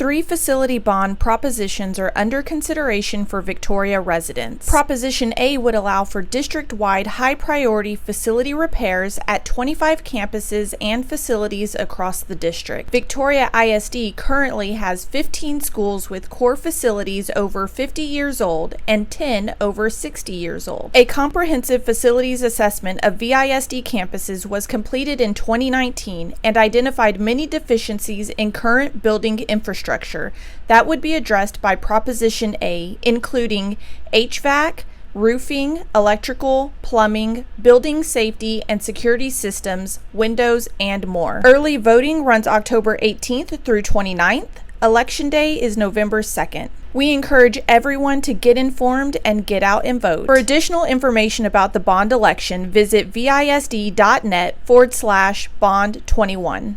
3 facility bond propositions are under consideration for Victoria residents. Proposition A would allow for district-wide high-priority facility repairs at 25 campuses and facilities across the district. Victoria ISD currently has 15 schools with core facilities over 50 years old and 10 over 60 years old. A comprehensive facilities assessment of VISD campuses was completed in 2019 and identified many deficiencies in current building infrastructure that would be addressed by Proposition A, including HVAC, roofing, electrical, plumbing, building safety and security systems, windows, and more. Early voting runs October 18th through 29th. Election Day is November 2nd. We encourage everyone to get informed and get out and vote. For additional information about the bond election, visit visd.net/bond21.